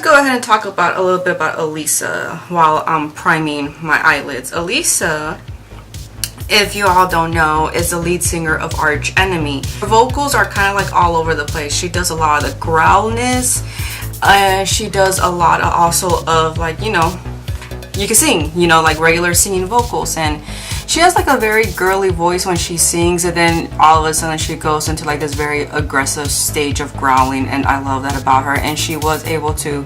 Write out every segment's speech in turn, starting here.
go ahead and talk about a little bit about Alissa while I'm priming my eyelids. Alissa, if you all don't know, is the lead singer of Arch Enemy. Her vocals are kind of like all over the place. She does a lot of the growlness. She does a lot of also of like, you know, you can sing, you know, like regular singing vocals, and she has like a very girly voice when she sings, and then all of a sudden she goes into like this very aggressive stage of growling, and I love that about her. And she was able to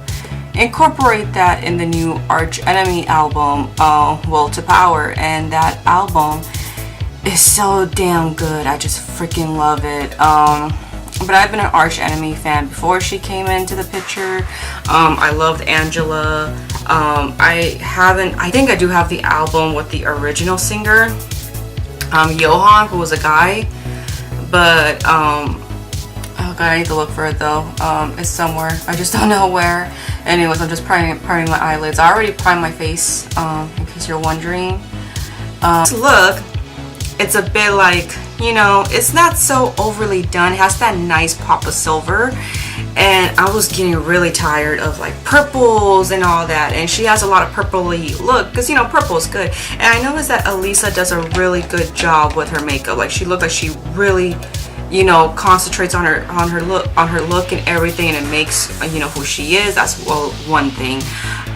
incorporate that in the new Arch Enemy album, Will to Power, and that album is so damn good. I just freaking love it. But I've been an Arch Enemy fan before she came into the picture. I loved Angela. I think I do have the album with the original singer, Johan, who was a guy, but oh god, I need to look for it though. It's somewhere, I just don't know where. Anyways, I'm just priming my eyelids. I already primed my face, in case you're wondering. Look, it's a bit like, you know, it's not so overly done. It has that nice pop of silver, and I was getting really tired of like purples and all that, and she has a lot of purpley look because, you know, purple is good. And I noticed that Alissa does a really good job with her makeup. Like, she looked like she really, you know, concentrates on her look and everything, and it makes, you know, who she is. That's, well, one thing.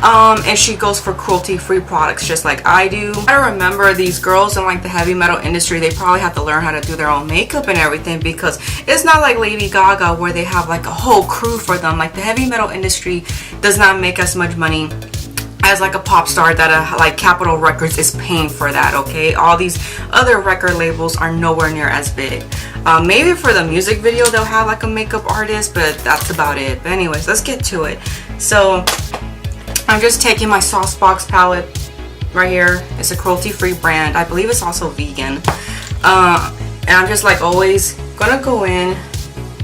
And she goes for cruelty-free products just like I do. I remember these girls in like the heavy metal industry, they probably have to learn how to do their own makeup and everything, because it's not like Lady Gaga where they have like a whole crew for them. Like, the heavy metal industry does not make as much money as like a pop star that like Capitol Records is paying for that, okay? All these other record labels are nowhere near as big. Maybe for the music video they'll have like a makeup artist, but that's about it. But anyways, let's get to it. So I'm just taking my Saucebox palette right here. It's a cruelty-free brand. I believe it's also vegan. And I'm just like always gonna go in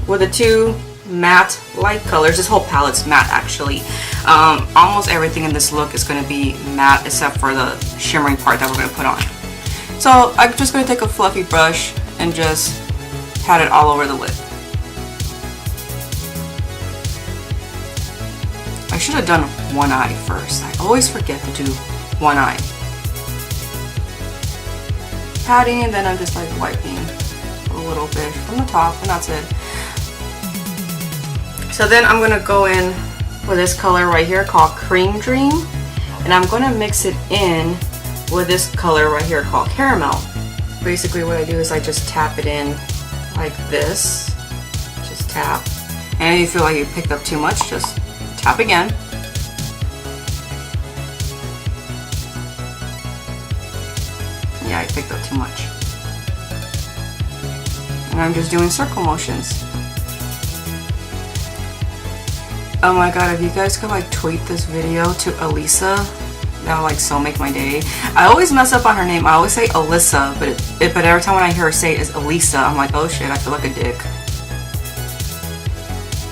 with the two matte light colors. This whole palette's matte actually. Almost everything in this look is going to be matte except for the shimmering part that we're going to put on. So I'm just going to take a fluffy brush and just pat it all over the lid. I should have done one eye first. I always forget to do one eye. Patting, and then I'm just like wiping a little bit from the top, and that's it. So then I'm going to go in with this color right here called Cream Dream, and I'm going to mix it in with this color right here called Caramel. Basically what I do is I just tap it in like this. Just tap. And if you feel like you picked up too much, just tap again. Yeah, I picked up too much. And I'm just doing circle motions. Oh my god, if you guys could like tweet this video to Alissa, that would like so make my day. I always mess up on her name. I always say Alissa, but every time when I hear her say it is Alissa, I'm like, oh shit, I feel like a dick.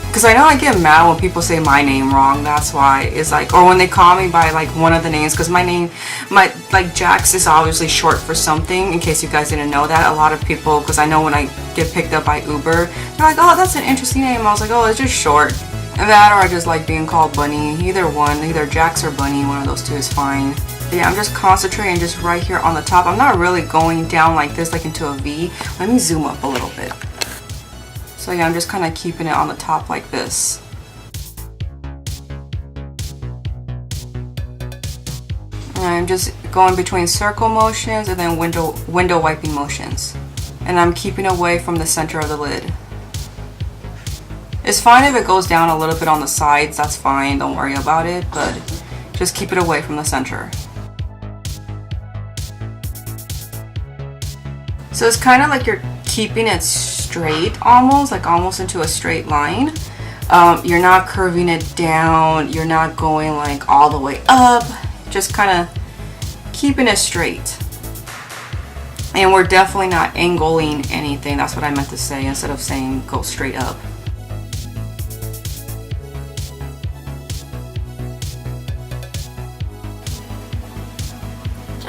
Because I know I get mad when people say my name wrong, that's why. It's like, or when they call me by like one of the names, because my name, like Jax is obviously short for something, in case you guys didn't know that. A lot of people, because I know when I get picked up by Uber, they're like, oh, that's an interesting name. I was like, oh, it's just short. That, or I just like being called Bunny. Either one, either Jax or Bunny, one of those two is fine. Yeah, I'm just concentrating just right here on the top. I'm not really going down like this, like into a V. Let me zoom up a little bit. So yeah, I'm just kind of keeping it on the top like this. And I'm just going between circle motions and then window wiping motions. And I'm keeping away from the center of the lid. It's fine if it goes down a little bit on the sides, that's fine, don't worry about it, but just keep it away from the center. So it's kind of like you're keeping it straight almost, like almost into a straight line. You're not curving it down, you're not going like all the way up, just kind of keeping it straight. And we're definitely not angling anything, that's what I meant to say instead of saying go straight up.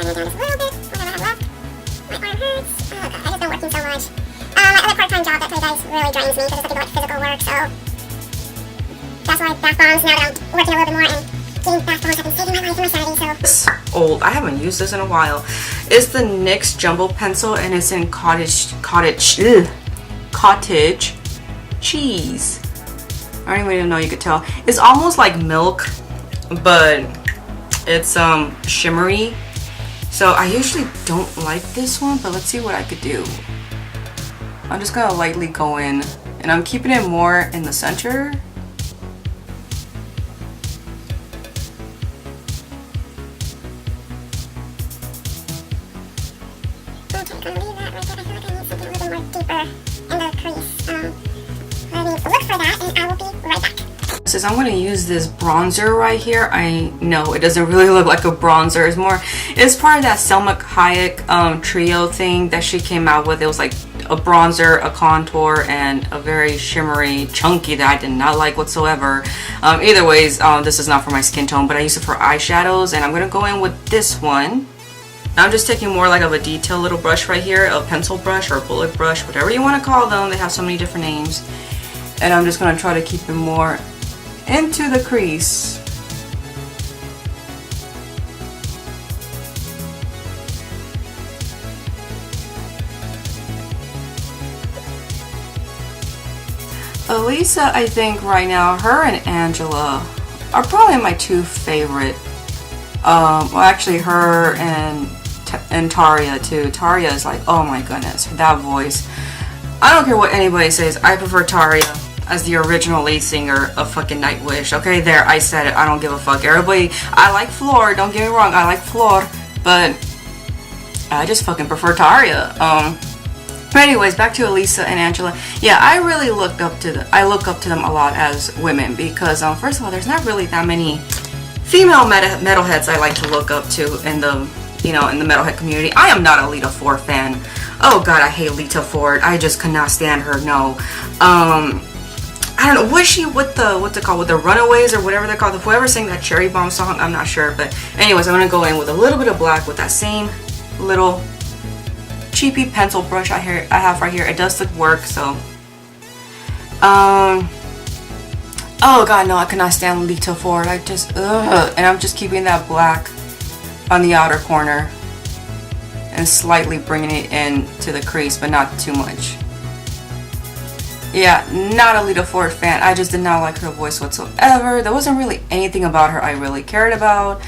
Down just a little bit. What I have left. My arm hurts. Oh god, I just been working so much. My other part-time job that really drains me because it's like a lot of physical work, so that's why bath bombs, now that I'm working a little bit more and getting bath bombs have been saving my life and my sanity, so. It's old. I haven't used this in a while. It's the NYX Jumbo Pencil and it's in cottage cheese. I don't even know you could tell. It's almost like milk, but it's shimmery. So I usually don't like this one, but let's see what I could do. I'm just gonna lightly go in, and I'm keeping it more in the center. Okay, I'm gonna leave that right there. I feel like I need something a little more deeper in the crease. Let me look for that, and I will be right back. Since I'm going to use this bronzer right here, I know it doesn't really look like a bronzer. It's part of that Selma Hayek trio thing that she came out with. It was like a bronzer, a contour, and a very shimmery chunky that I did not like whatsoever. Either ways, this is not for my skin tone, but I use it for eyeshadows, and I'm going to go in with this one. I'm just taking more like of a detail little brush right here, a pencil brush or a bullet brush, whatever you want to call them. They have so many different names. And I'm just going to try to keep it more into the crease. Alissa, I think right now, her and Angela are probably my two favorite. Well, actually, her and Taria too. Taria is like, oh my goodness, that voice. I don't care what anybody says. I prefer Taria as the original lead singer of fucking Nightwish. Okay, there, I said it. I don't give a fuck. Everybody, I like Floor. Don't get me wrong. I like Floor, but I just fucking prefer Taria. But anyways, back to Alissa and Angela. Yeah, I really look up to them. I look up to them a lot as women because, first of all, there's not really that many female metalheads I like to look up to in the, you know, in the metalhead community. I am not a Lita Ford fan. Oh god, I hate Lita Ford. I just cannot stand her. No. I don't know. Was she with the, what's it called, with the Runaways or whatever they're called? Whoever sang that Cherry Bomb song, I'm not sure. But anyways, I'm gonna go in with a little bit of black with that same little cheapy pencil brush I have right here. It does look work, so. Oh god, no, I cannot stand Lita Ford. I just, ugh. And I'm just keeping that black on the outer corner and slightly bringing it into the crease, but not too much. Yeah, not a Lita Ford fan. I just did not like her voice whatsoever. There wasn't really anything about her I really cared about.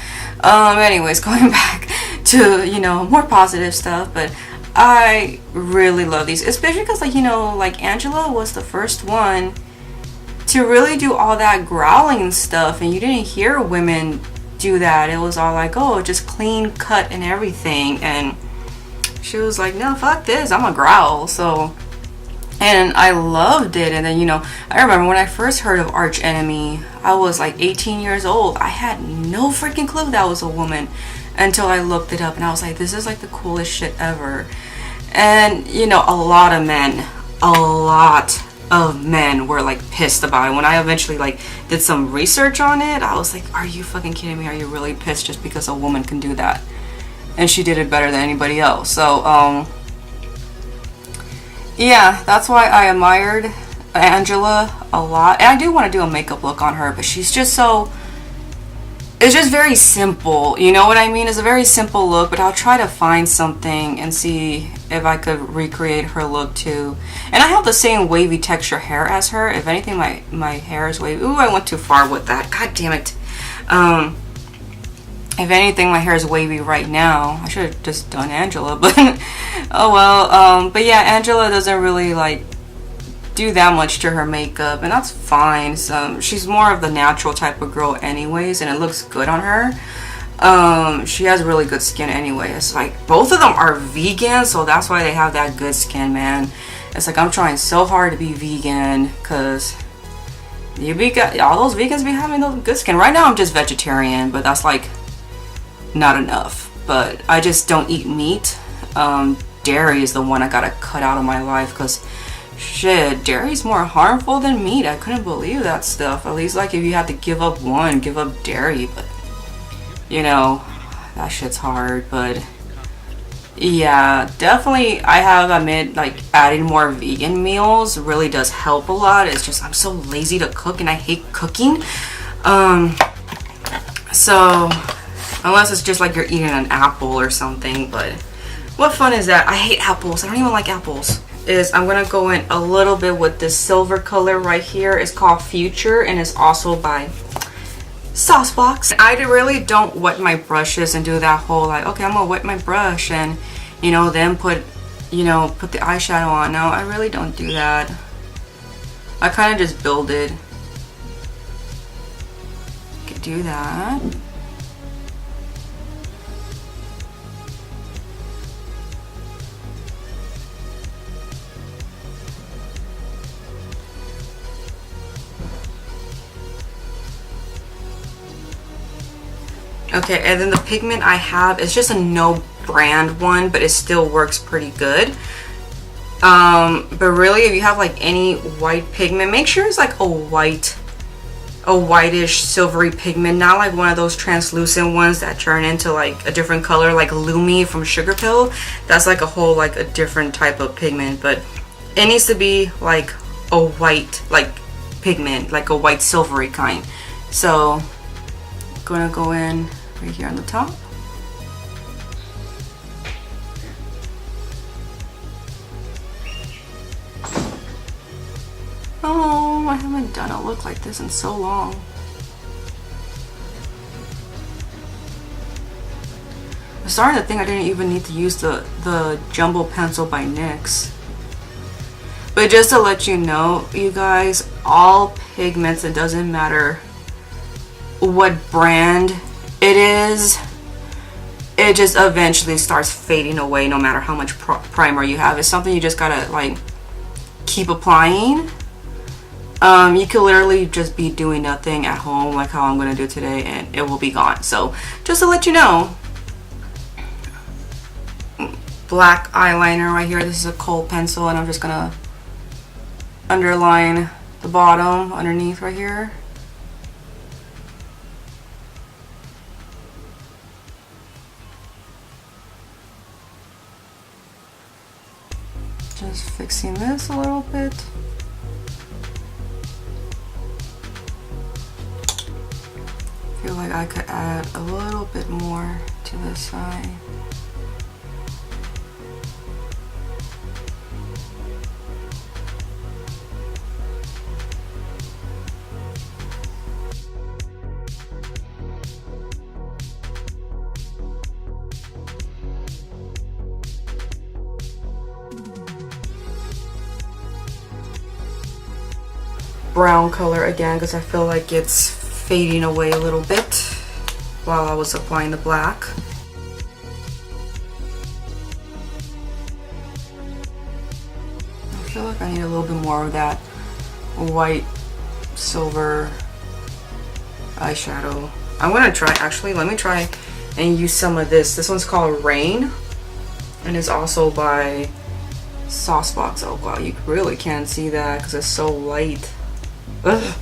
Anyways, going back to, you know, more positive stuff, but I really love these, especially because, like, you know, like Angela was the first one to really do all that growling stuff, and you didn't hear women do that. It was all like, oh, just clean cut and everything, and she was like, no, fuck this, I'm a growl. So, and I loved it. And then, you know, I remember when I first heard of Arch Enemy, I was like 18 years old. I had no freaking clue that was a woman until I looked it up, and I was like, this is like the coolest shit ever. And, you know, a lot of men were like pissed about it. When I eventually like did some research on it, I was like, are you fucking kidding me? Are you really pissed just because a woman can do that? And she did it better than anybody else. So yeah, that's why I admired Angela a lot. And I do want to do a makeup look on her, but she's just so, it's just very simple, you know what I mean? It's a very simple look, but I'll try to find something and see if I could recreate her look too. And I have the same wavy texture hair as her. If anything, my hair is wavy. Ooh, I went too far with that. God damn it. If anything, my hair is wavy right now. I should have just done Angela, but oh well. But yeah, Angela doesn't really like do that much to her makeup, and that's fine. So she's more of the natural type of girl anyways, and it looks good on her. She has really good skin anyway. It's like both of them are vegan, so that's why they have that good skin, man. It's like I'm trying so hard to be vegan because all those vegans be having those good skin. Right now I'm just vegetarian, but that's like not enough. But I just don't eat meat. Dairy is the one I gotta cut out of my life because shit, dairy's more harmful than meat. I couldn't believe that stuff. At least like if you had to give up one, give up dairy. But you know, that shit's hard. But Yeah, definitely. I have admit, like, adding more vegan meals really does help a lot. It's just I'm so lazy to cook and I hate cooking. So unless it's just like you're eating an apple or something, but what fun is that? I hate apples. I don't even like apples. I'm gonna go in a little bit with this silver color right here. It's called Future and it's also by Saucebox. I really don't wet my brushes and do that whole like, okay, I'm gonna wet my brush and then put the eyeshadow on. No, I really don't do that. I kind of just build it. Could do that. Okay, and then the pigment I have is just a no brand one, but it still works pretty good. But really, if you have like any white pigment, make sure it's like a whitish silvery pigment, not like one of those translucent ones that turn into like a different color, like Lumi from Sugar Pill. That's like a different type of pigment, but it needs to be like a white pigment, like a white silvery kind. So I'm gonna go in right here on the top. Oh, I haven't done a look like this in so long. I'm starting to think I didn't even need to use the Jumbo Pencil by NYX. But just to let you know, you guys, all pigments, it doesn't matter what brand it is, it just eventually starts fading away no matter how much primer you have. It's something you just gotta like keep applying. You can literally just be doing nothing at home like how I'm gonna do today and it will be gone. So just to let you know, black eyeliner right here. This is a kohl pencil and I'm just gonna underline the bottom underneath right here. Just fixing this a little bit. Feel like I could add a little bit more to this side. Brown color again because I feel like it's fading away a little bit while I was applying the black. I feel like I need a little bit more of that white silver eyeshadow. I'm gonna try, actually, let me try and use some of this. This one's called Rain and it's also by Saucebox. Oh wow, you really can't see that because it's so light. Ugh.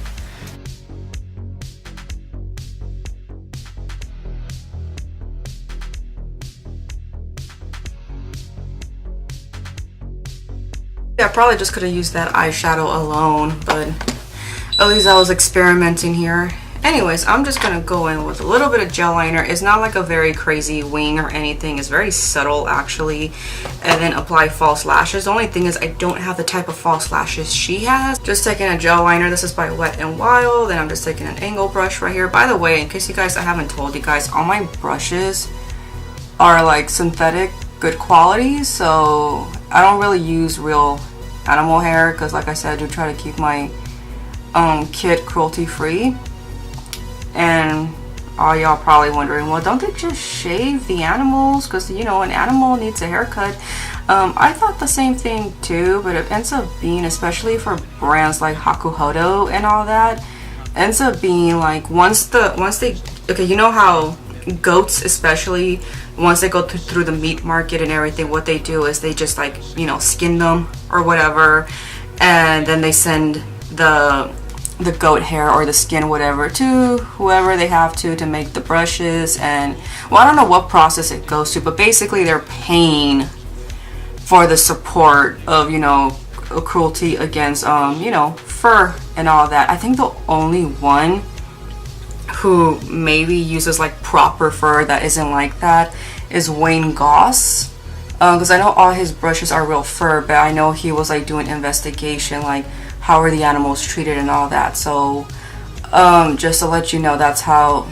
Yeah, I probably just could have used that eyeshadow alone, but at least I was experimenting here. Anyways, I'm just gonna go in with a little bit of gel liner. It's not like a very crazy wing or anything. It's very subtle actually. And then apply false lashes. The only thing is I don't have the type of false lashes she has. Just taking a gel liner. This is by Wet n Wild. Then I'm just taking an angle brush right here. By the way, in case you guys, I haven't told you guys, all my brushes are like synthetic, good quality. So I don't really use real animal hair because like I said, I do try to keep my kid cruelty free. And all y'all probably wondering, well, don't they just shave the animals? Because, you know, an animal needs a haircut. I thought the same thing too, but it ends up being, especially for brands like Hakuhodo and all that, ends up being like once they, okay, you know how goats, especially once they go through the meat market and everything, what they do is they just like, you know, skin them or whatever, and then they send the the goat hair or the skin, whatever, to whoever they have to make the brushes. And well, I don't know what process it goes to, but basically they're paying for the support of, you know, cruelty against you know, fur and all that. I think the only one who maybe uses like proper fur that isn't like that is Wayne Goss, because I know all his brushes are real fur, but I know he was like doing investigation, like how are the animals treated and all that. So just to let you know, that's how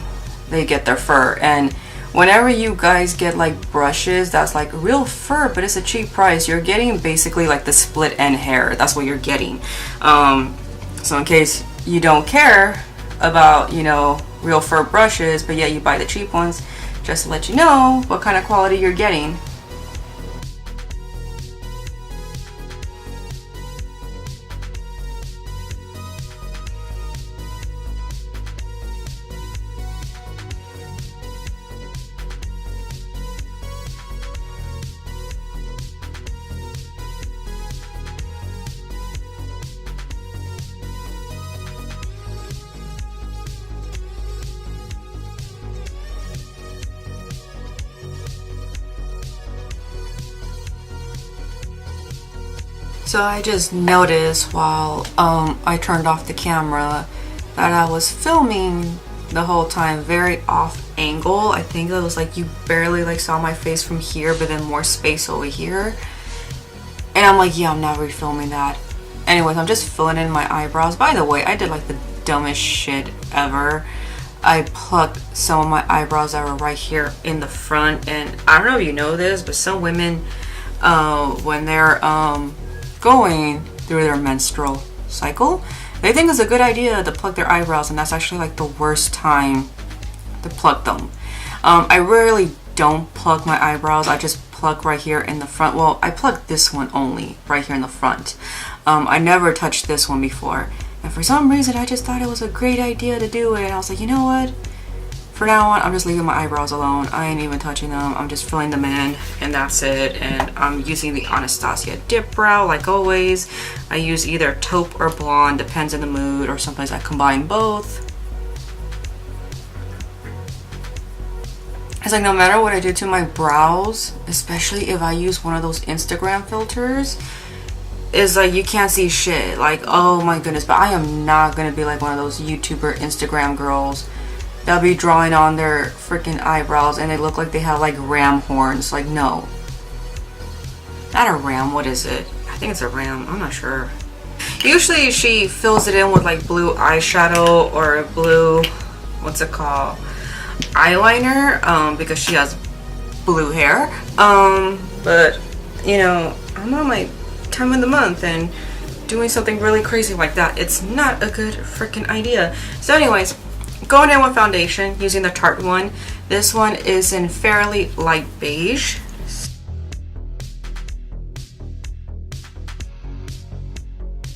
they get their fur. And whenever you guys get like brushes that's like real fur but it's a cheap price, you're getting basically like the split end hair. That's what you're getting. So in case you don't care about, you know, real fur brushes, but yet you buy the cheap ones, just to let you know what kind of quality you're getting. So I just noticed while I turned off the camera that I was filming the whole time very off angle. I think it was like you barely like saw my face from here, but then more space over here. And I'm like, yeah, I'm not refilming that. Anyways, I'm just filling in my eyebrows. By the way, I did like the dumbest shit ever. I plucked some of my eyebrows that were right here in the front. And I don't know if you know this, but some women, when they're going through their menstrual cycle, they think it's a good idea to pluck their eyebrows, and that's actually like the worst time to pluck them. I rarely don't pluck my eyebrows. I just pluck right here in the front. Well, I pluck this one only right here in the front. I never touched this one before, and for some reason I just thought it was a great idea to do it. And I was like, you know what, for now on, I'm just leaving my eyebrows alone. I ain't even touching them. I'm just filling them in, and that's it. And I'm using the Anastasia dip brow like always. I use either taupe or blonde, depends on the mood, or sometimes I combine both. It's like no matter what I do to my brows, especially if I use one of those Instagram filters, is like you can't see shit. Like, oh my goodness, but I am not gonna be like one of those YouTuber Instagram girls they'll be drawing on their freaking eyebrows and they look like they have like ram horns. Like, no. Not a ram, what is it? I think it's a ram, I'm not sure. Usually she fills it in with like blue eyeshadow or blue, what's it called, eyeliner, because she has blue hair. But you know, I'm on my time of the month and doing something really crazy like that, it's not a good freaking idea. So anyways, going in with foundation using the Tarte one. This one is in Fairly Light Beige.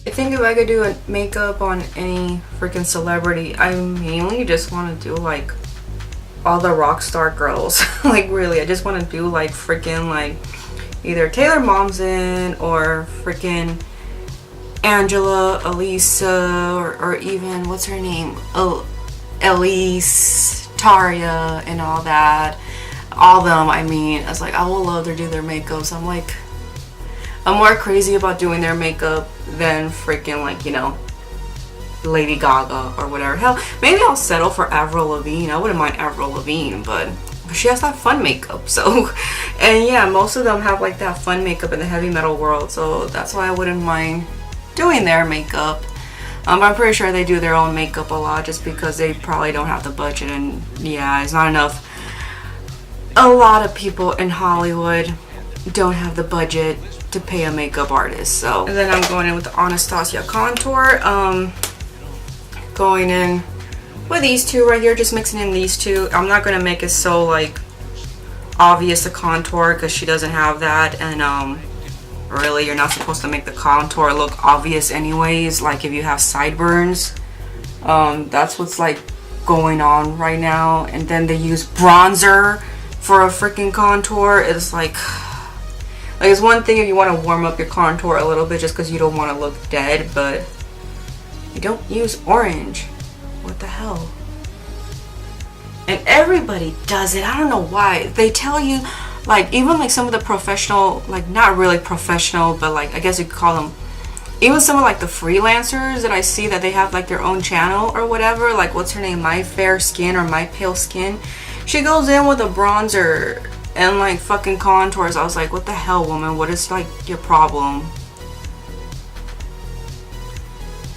I think if I could do a makeup on any freaking celebrity, I mainly just want to do like all the rock star girls. Like really, I just want to do like freaking like either Taylor Momsen or freaking Angela, Alissa, or even what's her name? Oh, Elise, Taria, and all that. All of them, I mean, I was like, I will love to do their makeups. I'm like, I'm more crazy about doing their makeup than freaking like, you know, Lady Gaga or whatever. Hell, maybe I'll settle for Avril Lavigne. I wouldn't mind Avril Lavigne, but she has that fun makeup. So, and yeah, most of them have like that fun makeup in the heavy metal world. So that's why I wouldn't mind doing their makeup. I'm pretty sure they do their own makeup a lot just because they probably don't have the budget, and yeah, it's not enough. A lot of people in Hollywood don't have the budget to pay a makeup artist. So, and then I'm going in with the Anastasia contour. Going in with these two right here, just mixing in these two. I'm not going to make it so like obvious the contour because she doesn't have that, and really, you're not supposed to make the contour look obvious anyways. Like if you have sideburns, that's what's like going on right now. And then they use bronzer for a freaking contour. It's like it's one thing if you want to warm up your contour a little bit just because you don't want to look dead, but you don't use orange. What the hell? And everybody does it. I don't know why. They tell you, like, even like some of the professional, like not really professional, but like I guess you could call them, even some of like the freelancers that I see that they have like their own channel or whatever, like what's her name, My Fair Skin or My Pale Skin, she goes in with a bronzer and like fucking contours. I was like, what the hell, woman, what is like your problem?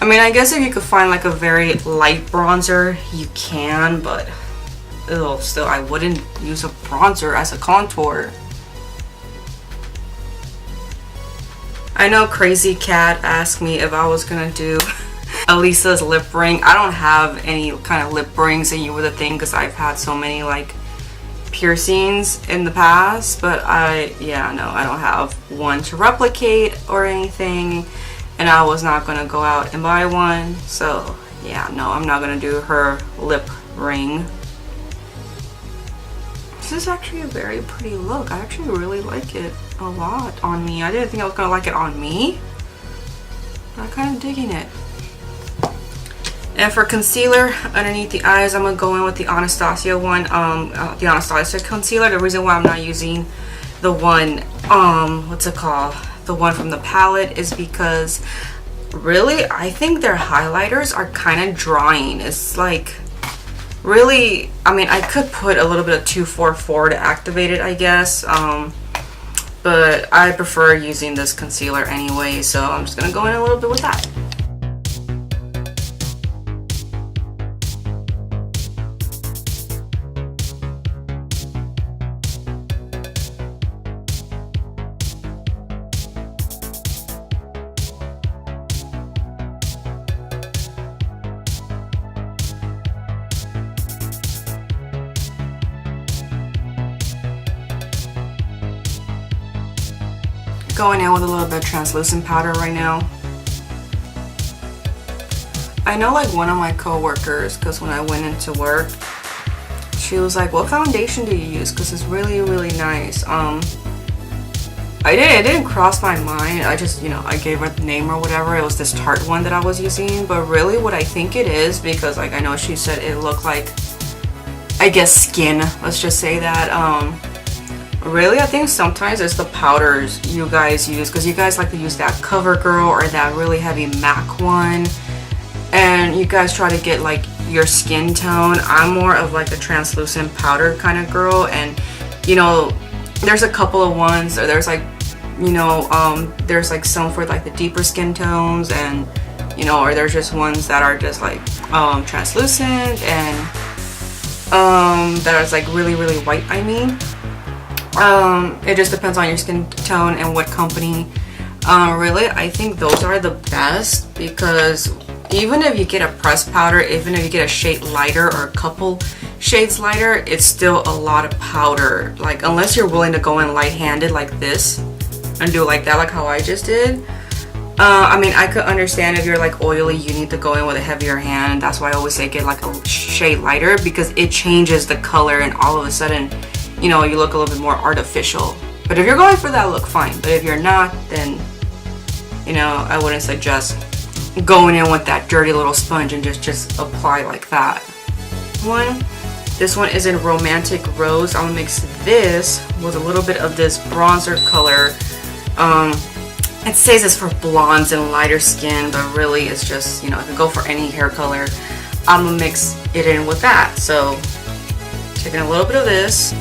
I mean, I guess if you could find like a very light bronzer, you can, but ew, still I wouldn't use a bronzer as a contour. I know Crazy Cat asked me if I was gonna do Alissa's lip ring. I don't have any kind of lip rings that you would think, because I've had so many like piercings in the past, but yeah, no, I don't have one to replicate or anything, and I was not gonna go out and buy one, so yeah, no, I'm not gonna do her lip ring. This is actually a very pretty look. I actually really like it a lot on me. I didn't think I was gonna like it on me, but I'm kind of digging it. And for concealer underneath the eyes, I'm gonna go in with the Anastasia one, the Anastasia concealer. The reason why I'm not using the one, what's it called? The one from the palette is because really, I think their highlighters are kind of drying. It's like, really, I mean, I could put a little bit of 244 to activate it, I guess. But I prefer using this concealer anyway, so I'm just gonna go in a little bit with that. Going in with a little bit of translucent powder right now. I know like one of my co-workers, because when I went into work, she was like, what foundation do you use? Because it's really, really nice. It didn't cross my mind. I just, you know, I gave her the name or whatever. It was this Tarte one that I was using, but really what I think it is, because like I know she said it looked like, I guess, skin, let's just say that. Really, I think sometimes it's the powders you guys use, because you guys like to use that CoverGirl or that really heavy MAC one, and you guys try to get like your skin tone. I'm more of like a translucent powder kind of girl, and you know, there's a couple of ones, or there's like, you know, there's like some for like the deeper skin tones, and you know, or there's just ones that are just like translucent and that is like really, really white, I mean. It just depends on your skin tone and what company. Really, I think those are the best, because even if you get a pressed powder, even if you get a shade lighter or a couple shades lighter, it's still a lot of powder. Like, unless you're willing to go in light-handed like this and do like that, like how I just did. I mean, I could understand if you're like oily, you need to go in with a heavier hand. That's why I always say get like a shade lighter, because it changes the color and all of a sudden, you know, you look a little bit more artificial. But if you're going for that look, fine. But if you're not, then, you know, I wouldn't suggest going in with that dirty little sponge and just apply like that. This one is in Romantic Rose. I'm gonna mix this with a little bit of this bronzer color. It says it's for blondes and lighter skin, but really it's just, you know, it can go for any hair color. I'm gonna mix it in with that. So, taking a little bit of this.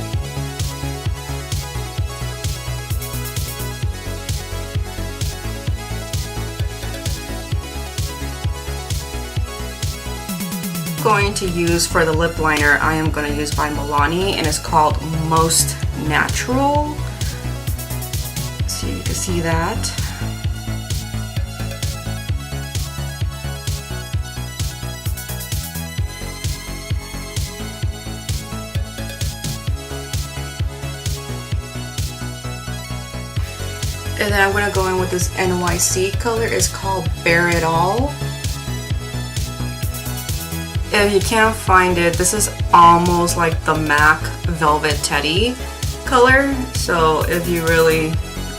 Going to use for the lip liner, I am going to use by Milani, and it's called Most Natural. So you can see that. And then I'm going to go in with this NYC color. It's called Bare It All. If you can't find it, this is almost like the MAC Velvet Teddy color. So if you really,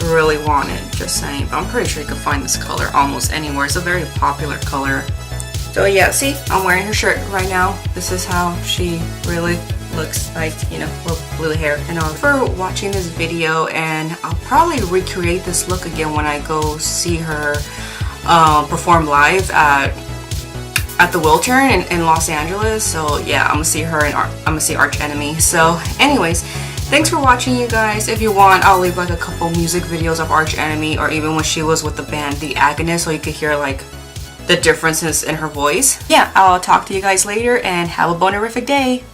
really want it, just saying. But I'm pretty sure you can find this color almost anywhere. It's a very popular color. So yeah, see, I'm wearing her shirt right now. This is how she really looks like, you know, with blue hair and all. For watching this video, and I'll probably recreate this look again when I go see her perform live at the Wiltern in Los Angeles. So yeah, I'm gonna see her and I'm gonna see Arch Enemy. So anyways, thanks for watching, you guys. If you want, I'll leave like a couple music videos of Arch Enemy, or even when she was with the band The Agonist, so you could hear like the differences in her voice. Yeah, I'll talk to you guys later, and have a bonerific day.